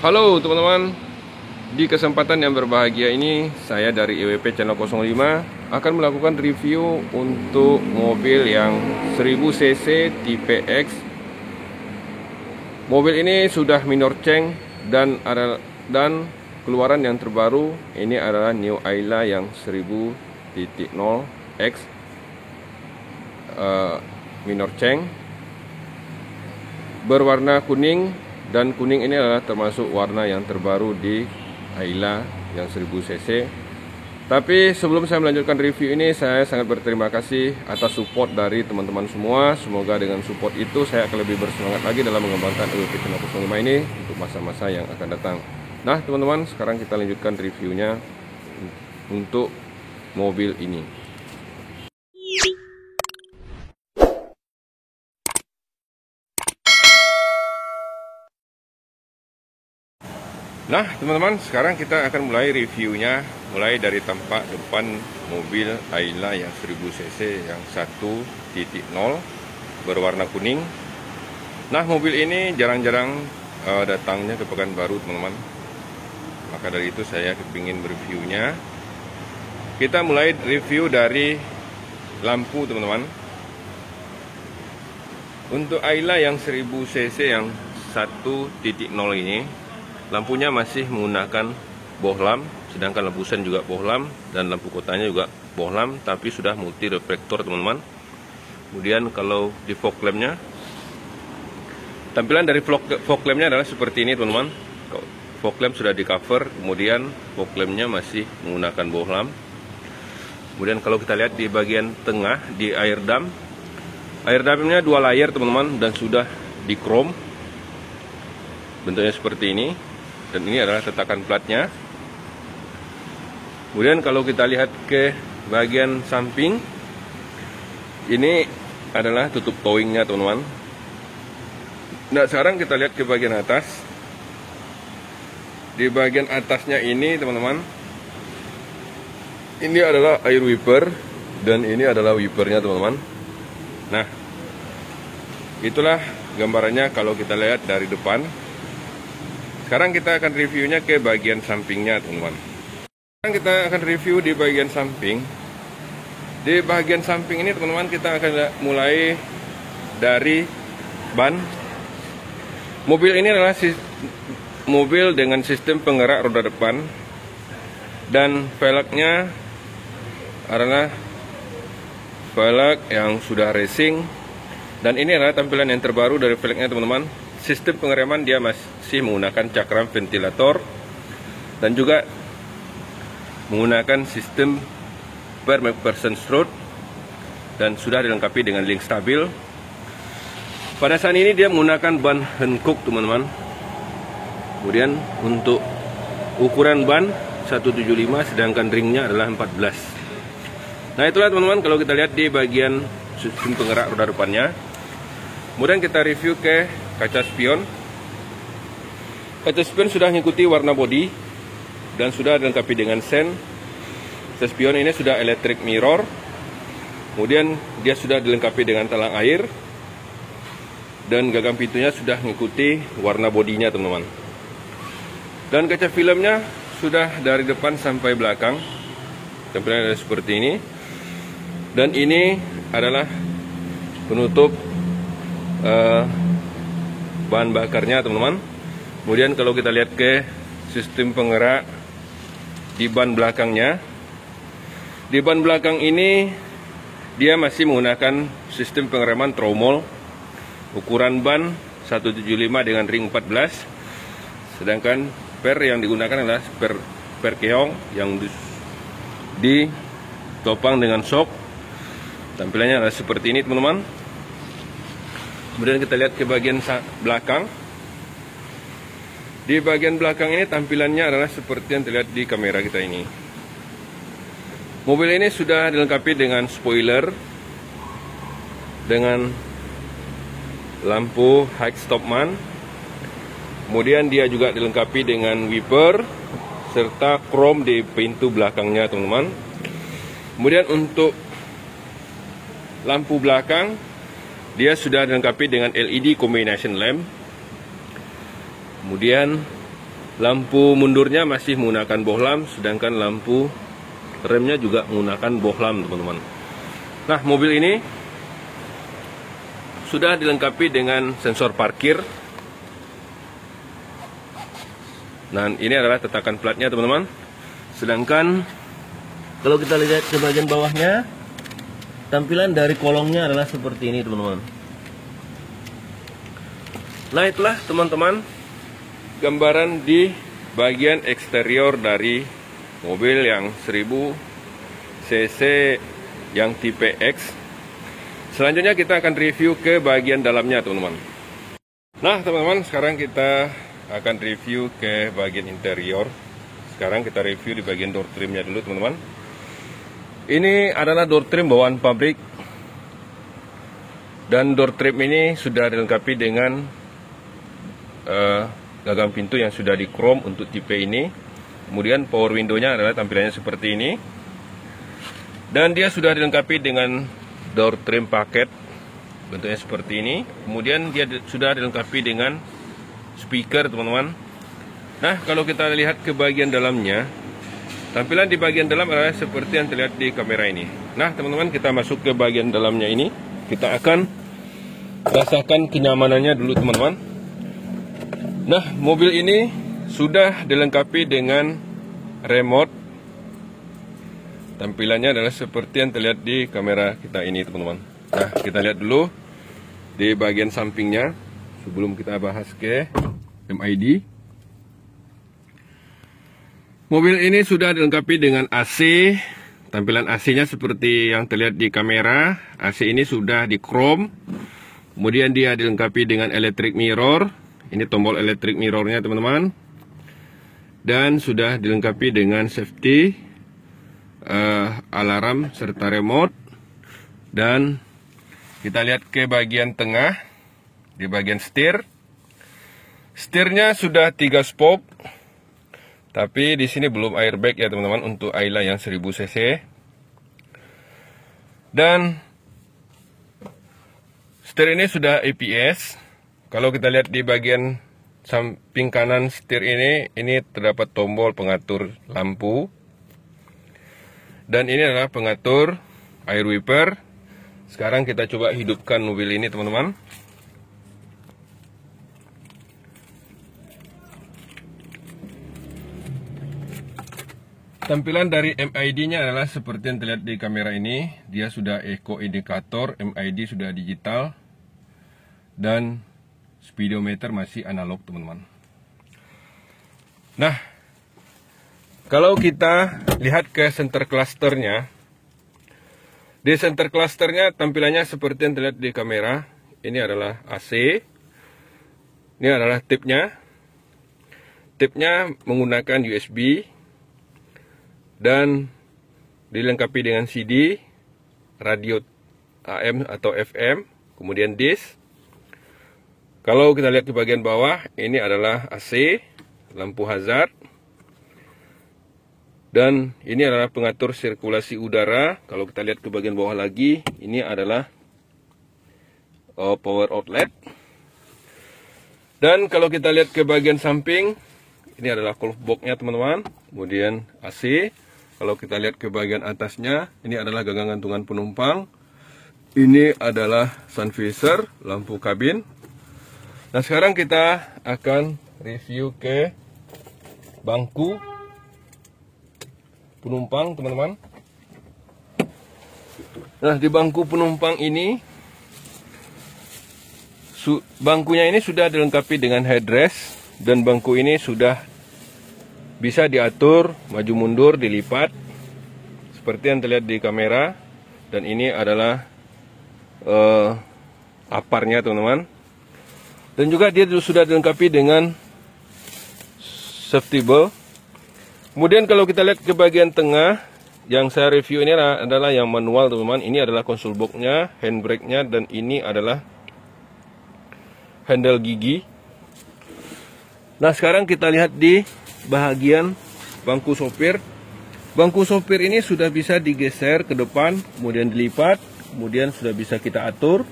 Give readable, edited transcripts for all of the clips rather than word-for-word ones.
Halo teman-teman, di kesempatan yang berbahagia ini saya dari IWP Channel 05 akan melakukan review untuk mobil yang 1000cc tipe X. Mobil ini sudah minor change dan keluaran yang terbaru ini adalah New Ayla yang 1000.0 X minor change berwarna kuning. Dan kuning ini adalah termasuk warna yang terbaru di Ayla yang 1000cc. Tapi sebelum saya melanjutkan review ini, saya sangat berterima kasih atas support dari teman-teman semua. Semoga dengan support itu saya akan lebih bersemangat lagi dalam mengembangkan IWP Channel 05 ini untuk masa-masa yang akan datang. Nah teman-teman, sekarang kita lanjutkan reviewnya untuk mobil ini. Nah teman-teman, sekarang kita akan mulai reviewnya, mulai dari tampak depan mobil Ayla yang 1000cc yang 1.0 berwarna kuning. Nah mobil ini jarang-jarang datangnya ke Pekanbaru teman-teman, maka dari itu saya kepingin reviewnya. Kita mulai review dari lampu teman-teman. Untuk Ayla yang 1000cc yang 1.0 ini, lampunya masih menggunakan bohlam, sedangkan lampu sen juga bohlam dan lampu kotanya juga bohlam, tapi sudah multi reflektor teman-teman. Kemudian kalau di fog lampnya, tampilan dari fog lampnya adalah seperti ini teman-teman. Fog lamp sudah di cover, kemudian fog lampnya masih menggunakan bohlam. Kemudian kalau kita lihat di bagian tengah di air dampnya 2 layer teman-teman dan sudah di chrome, bentuknya seperti ini. Dan ini adalah tetakan platnya. Kemudian kalau kita lihat ke bagian samping, ini adalah tutup towingnya teman-teman. Nah sekarang kita lihat ke bagian atas. Di bagian atasnya ini teman-teman, ini adalah air wiper dan ini adalah wipernya teman-teman. Nah itulah gambarannya kalau kita lihat dari depan. Sekarang kita akan reviewnya ke bagian sampingnya teman-teman. Sekarang kita akan review di bagian samping. Di bagian samping ini teman-teman, kita akan mulai dari ban. Mobil ini adalah mobil dengan sistem penggerak roda depan. Dan velgnya adalah velg yang sudah racing. Dan ini adalah tampilan yang terbaru dari velgnya teman-teman. Sistem pengereman dia masih menggunakan cakram ventilator dan juga menggunakan sistem per McPherson stroke dan sudah dilengkapi dengan link stabil. Pada saat ini dia menggunakan ban Hankook teman-teman. Kemudian untuk ukuran ban 175, sedangkan ringnya adalah 14. Nah itulah teman-teman kalau kita lihat di bagian sistem penggerak roda depannya. Kemudian kita review ke kaca spion. Kaca spion sudah mengikuti warna bodi dan sudah dilengkapi dengan sen. Kaca spion ini sudah electric mirror. Kemudian dia sudah dilengkapi dengan talang air. Dan gagang pintunya sudah mengikuti warna bodinya teman-teman. Dan kaca filmnya sudah dari depan sampai belakang. Tampilannya seperti ini. Dan ini adalah penutup bahan bakarnya teman-teman. Kemudian kalau kita lihat ke sistem penggerak di ban belakangnya, di ban belakang ini dia masih menggunakan sistem pengereman tromol. Ukuran ban 175 dengan ring 14, sedangkan per yang digunakan adalah per keong yang ditopang dengan shock. Tampilannya adalah seperti ini teman-teman. Kemudian kita lihat ke bagian belakang. Di bagian belakang ini tampilannya adalah seperti yang terlihat di kamera kita ini. Mobil ini sudah dilengkapi dengan spoiler, dengan lampu high stop man. Kemudian dia juga dilengkapi dengan wiper serta chrome di pintu belakangnya teman-teman. Kemudian untuk lampu belakang, dia sudah dilengkapi dengan LED combination lamp. Kemudian lampu mundurnya masih menggunakan bohlam, sedangkan lampu remnya juga menggunakan bohlam, teman-teman. Nah, mobil ini sudah dilengkapi dengan sensor parkir. Dan ini adalah tetakan platnya, teman-teman. Sedangkan kalau kita lihat ke bagian bawahnya, tampilan dari kolongnya adalah seperti ini, teman-teman. Nah, itulah teman-teman gambaran di bagian eksterior dari mobil yang 1000 cc yang tipe X. Selanjutnya kita akan review ke bagian dalamnya, teman-teman. Nah, teman-teman, sekarang kita akan review ke bagian interior. Sekarang kita review di bagian door trimnya dulu, teman-teman. Ini adalah door trim bawaan pabrik. Dan door trim ini sudah dilengkapi dengan gagang pintu yang sudah di chrome untuk tipe ini. Kemudian power window-nya adalah tampilannya seperti ini. Dan dia sudah dilengkapi dengan door trim paket, bentuknya seperti ini. Kemudian dia sudah dilengkapi dengan speaker, teman-teman. Nah, kalau kita lihat ke bagian dalamnya, tampilan di bagian dalam adalah seperti yang terlihat di kamera ini. Nah, teman-teman, kita masuk ke bagian dalamnya ini. Kita akan rasakan kenyamanannya dulu, teman-teman. Nah, mobil ini sudah dilengkapi dengan remote. Tampilannya adalah seperti yang terlihat di kamera kita ini, teman-teman. Nah, kita lihat dulu di bagian sampingnya sebelum kita bahas ke MID. Mobil ini sudah dilengkapi dengan AC. Tampilan AC-nya seperti yang terlihat di kamera. AC ini sudah di chrome. Kemudian dia dilengkapi dengan electric mirror. Ini tombol electric mirrornya, teman-teman. Dan sudah dilengkapi dengan safety, alarm, serta remote. Dan kita lihat ke bagian tengah, di bagian setir. Setirnya sudah 3 spoke. Tapi di sini belum airbag ya, teman-teman, untuk Ayla yang 1000 cc. Dan setir ini sudah ABS. Kalau kita lihat di bagian samping kanan setir ini terdapat tombol pengatur lampu. Dan ini adalah pengatur air wiper. Sekarang kita coba hidupkan mobil ini, teman-teman. Tampilan dari MID-nya adalah seperti yang terlihat di kamera ini. Dia sudah eco indikator, MID sudah digital. Dan speedometer masih analog, teman-teman. Nah, kalau kita lihat ke center clusternya, di center clusternya tampilannya seperti yang terlihat di kamera. Ini adalah AC. Ini adalah tipnya. Tipnya menggunakan USB dan dilengkapi dengan CD, radio AM atau FM, kemudian disk. Kalau kita lihat ke bagian bawah, ini adalah AC, lampu hazard. Dan ini adalah pengatur sirkulasi udara. Kalau kita lihat ke bagian bawah lagi, ini adalah power outlet. Dan kalau kita lihat ke bagian samping, ini adalah cold box-nya, teman-teman. Kemudian AC. Kalau kita lihat ke bagian atasnya, ini adalah gagang gantungan penumpang. Ini adalah sun visor, lampu kabin. Nah, sekarang kita akan review ke bangku penumpang, teman-teman. Nah, di bangku penumpang ini, bangkunya ini sudah dilengkapi dengan headrest. Dan bangku ini sudah bisa diatur, maju mundur, dilipat. Seperti yang terlihat di kamera. Dan ini adalah aparnya, teman-teman. Dan juga dia sudah dilengkapi dengan safety belt. Kemudian kalau kita lihat ke bagian tengah, yang saya review ini adalah yang manual, teman-teman. Ini adalah console box-nya, handbrake-nya, dan ini adalah handle gigi. Nah, sekarang kita lihat di bagian bangku sopir. Bangku sopir ini sudah bisa digeser ke depan, kemudian dilipat, kemudian sudah bisa kita atur.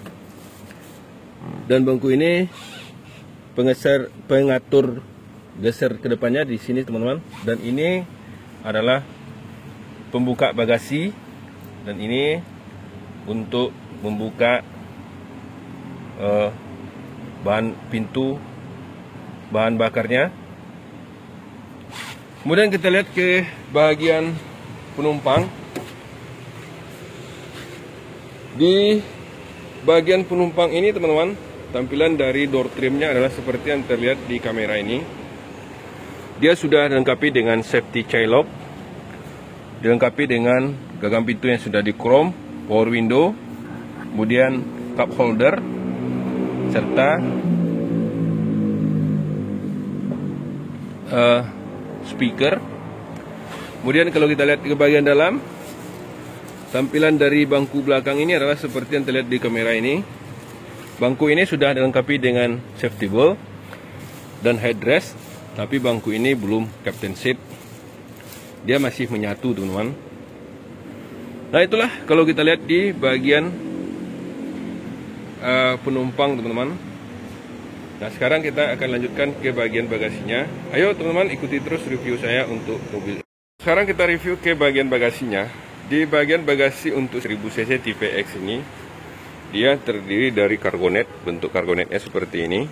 Dan bangku ini pengatur geser ke depannya di sini teman-teman. Dan ini adalah pembuka bagasi, dan ini untuk membuka bahan bakarnya. Kemudian kita lihat ke bagian penumpang. Di bagian penumpang ini teman-teman, tampilan dari door trimnya adalah seperti yang terlihat di kamera ini. Dia sudah dilengkapi dengan safety child lock, dilengkapi dengan gagang pintu yang sudah di chrome, power window, kemudian cup holder, serta speaker. Kemudian kalau kita lihat ke bagian dalam, tampilan dari bangku belakang ini adalah seperti yang terlihat di kamera ini. Bangku ini sudah dilengkapi dengan safety belt dan headrest, tapi bangku ini belum captain seat. Dia masih menyatu teman-teman. Nah itulah kalau kita lihat di bagian penumpang teman-teman. Nah sekarang kita akan lanjutkan ke bagian bagasinya. Ayo teman-teman, ikuti terus review saya untuk mobil. Sekarang kita review ke bagian bagasinya. Di bagian bagasi untuk 1000cc tipe X ini, dia terdiri dari cargonet. Bentuk cargonetnya seperti ini.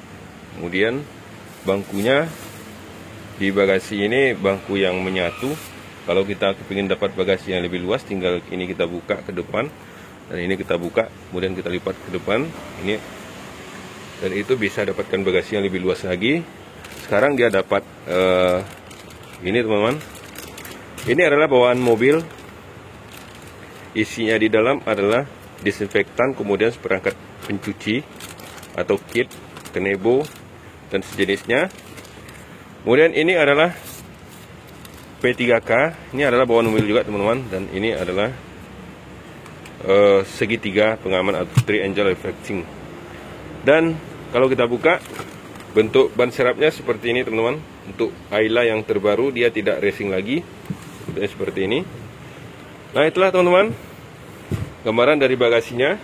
Kemudian bangkunya di bagasi ini bangku yang menyatu. Kalau kita ingin dapat bagasi yang lebih luas, tinggal ini kita buka ke depan, dan ini kita buka, kemudian kita lipat ke depan. Ini, dan itu bisa dapatkan bagasi yang lebih luas lagi. Sekarang dia dapat ini teman-teman. Ini adalah bawaan mobil. Isinya di dalam adalah disinfektan, kemudian seperangkat pencuci atau kit, kenebo, dan sejenisnya. Kemudian ini adalah P3K. Ini adalah bawaan mobil juga teman-teman. Dan ini adalah segitiga pengaman atau triangle reflecting. Dan kalau kita buka, bentuk ban serapnya seperti ini teman-teman. Untuk Ayla yang terbaru, dia tidak racing lagi, seperti ini. Nah itulah teman-teman gambaran dari bagasinya.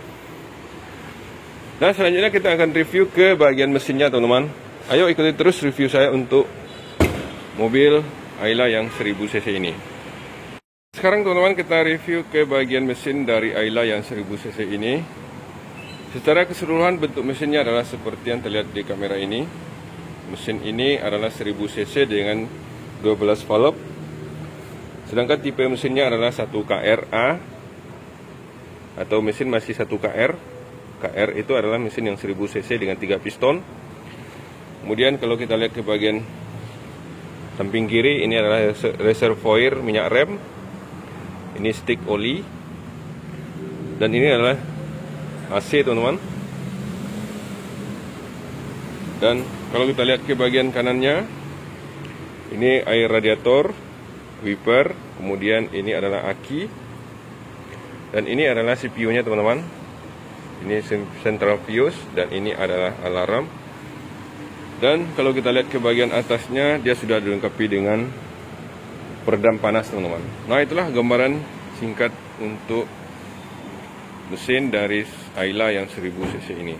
Nah selanjutnya kita akan review ke bagian mesinnya teman-teman. Ayo ikuti terus review saya untuk mobil Ayla yang 1000cc ini. Sekarang teman-teman kita review ke bagian mesin dari Ayla yang 1000cc ini. Secara keseluruhan bentuk mesinnya adalah seperti yang terlihat di kamera ini. Mesin ini adalah 1000cc dengan 12 valve. Sedangkan tipe mesinnya adalah 1KRA, atau mesin masih 1KR. KR itu adalah mesin yang 1000cc dengan 3 piston. Kemudian kalau kita lihat ke bagian samping kiri, ini adalah reservoir minyak rem. Ini stick oli. Dan ini adalah AC teman-teman. Dan kalau kita lihat ke bagian kanannya, ini air radiator, wiper, kemudian ini adalah aki, dan ini adalah CPU nya teman-teman. Ini central fuse, dan ini adalah alarm. Dan kalau kita lihat ke bagian atasnya, dia sudah dilengkapi dengan peredam panas teman-teman. Nah itulah gambaran singkat untuk mesin dari Ayla yang 1000cc ini.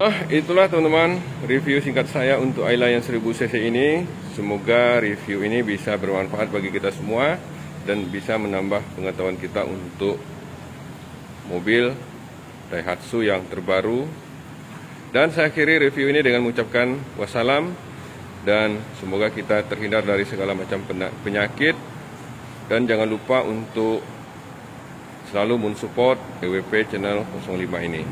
Nah itulah teman-teman review singkat saya untuk Ayla yang 1000cc ini. Semoga review ini bisa bermanfaat bagi kita semua dan bisa menambah pengetahuan kita untuk mobil Daihatsu yang terbaru. Dan saya akhiri review ini dengan mengucapkan wassalam, dan semoga kita terhindar dari segala macam penyakit. Dan jangan lupa untuk selalu mensupport EWP channel 05 ini.